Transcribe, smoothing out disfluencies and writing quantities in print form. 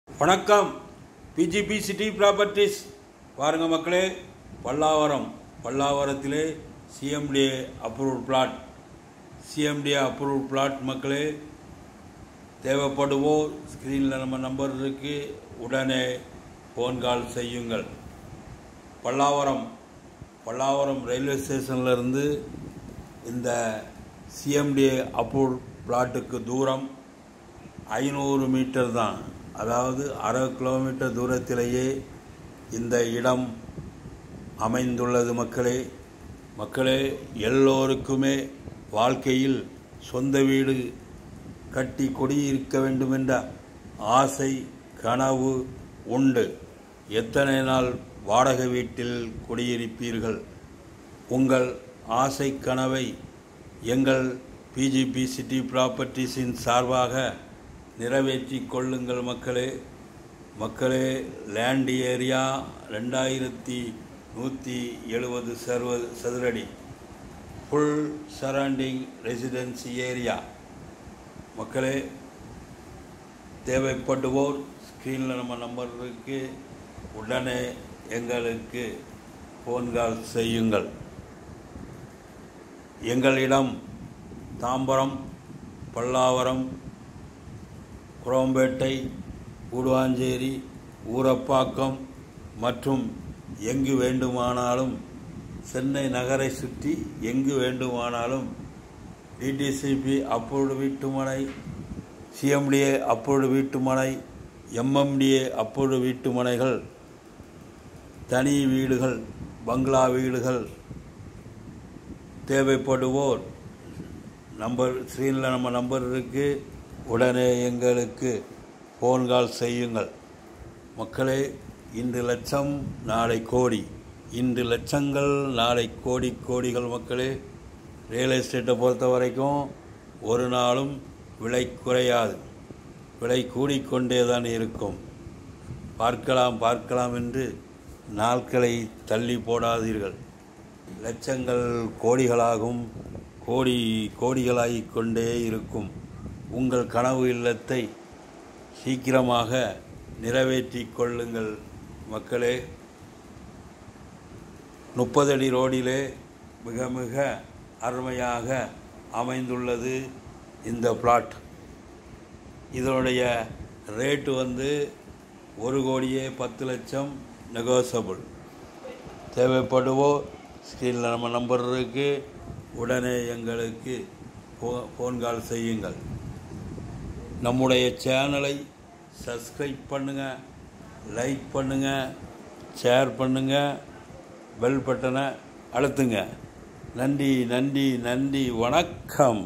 வணக்கம். PGP city properties பாருங்க மக்களே. பல்லாவரத்திலே சிஎம்டிஏ அப்ரூவ்ட் பிளாட் மக்களே. தேவைப்படுவோர் ஸ்க்ரீனில் நம்ம நம்பர் இருக்கு, உடனே ஃபோன் கால் செய்யுங்கள். பல்லாவரம் ரயில்வே ஸ்டேஷனில் இருந்து இந்த சிஎம்டிஏ அப்ரூவ்ட் பிளாட்டுக்கு தூரம் 500 மீட்டர் தான். அதாவது 1/2 கிலோமீட்டர் தூரத்திலேயே இந்த இடம் அமைந்துள்ளது மக்களே. எல்லோருக்குமே வாழ்க்கையில் சொந்த வீடு கட்டி குடியிருக்க வேண்டுமென்ற ஆசை கனவு உண்டு. எத்தனை நாள் வாடகை வீட்டில் குடியிருப்பீர்கள்? உங்கள் ஆசை கனவை எங்கள் பிஜிபி சிட்டி ப்ராப்பர்ட்டிஸின் சார்பாக நிறைவேற்றி கொள்ளுங்கள் மக்களே. லேண்ட் ஏரியா 2170 சதுரடி, ஃபுல் சரௌண்டிங் ரெசிடென்சி ஏரியா மக்களே. தேவைப்படுவோர் ஸ்க்ரீனில் நம்ம நம்பர் இருக்கு, உடனே எங்களுக்கு ஃபோன் கால் செய்யுங்கள். எங்களிடம் தாம்பரம், பல்லாவரம், குரோம்பேட்டை, கூடுவாஞ்சேரி, ஊரப்பாக்கம் மற்றும் எங்கு வேண்டுமானாலும் சென்னை நகரை சுற்றி எங்கு வேண்டுமானாலும் டிடிசிபி அப்ரூவ்டு வீட்டுமனை, சிஎம்டிஏ அப்ரூவ்டு வீட்டுமனை, எம்எம்டிஏ அப்ரூவ்டு வீட்டுமனைகள், தனி வீடுகள், பங்களா வீடுகள் தேவைப்படுவோர் ஸ்க்ரீனில் நம்ம நம்பர் இருக்கு, உடனே எங்களுக்கு ஃபோன் கால் செய்யுங்கள் மக்களே. இன்று லட்சம் நாளை கோடி, இன்று லட்சங்கள் நாளை கோடிகள் மக்களே. ரியல் எஸ்டேட்டை பொறுத்த வரைக்கும் ஒரு நாளும் விலை குறையாது, விலை கூடிக்கொண்டே தான் இருக்கும். பார்க்கலாம் என்று நாட்களை தள்ளி போடாதீர்கள். லட்சங்கள் கோடிகளாகும், கோடிகளாகிக் கொண்டே இருக்கும். உங்கள் கனவு இல்லத்தை சீக்கிரமாக நிறைவேற்றி கொள்ளுங்கள் மக்களே. 30 அடி ரோடிலே மிக அருமையாக அமைந்துள்ளது இந்த பிளாட். இதனுடைய ரேட்டு 1,10,00,000 நெகோசபிள். தேவைப்படுவோர் ஸ்க்ரீனில் நம்ம நம்பர் இருக்கு, உடனே எங்களுக்கு ஃபோன் கால் செய்யுங்கள். நம்முடைய சேனலை சப்ஸ்கிரைப் பண்ணுங்கள், லைக் பண்ணுங்கள், ஷேர் பண்ணுங்கள், பெல் பட்டனை அழுத்துங்க. நன்றி, வணக்கம்.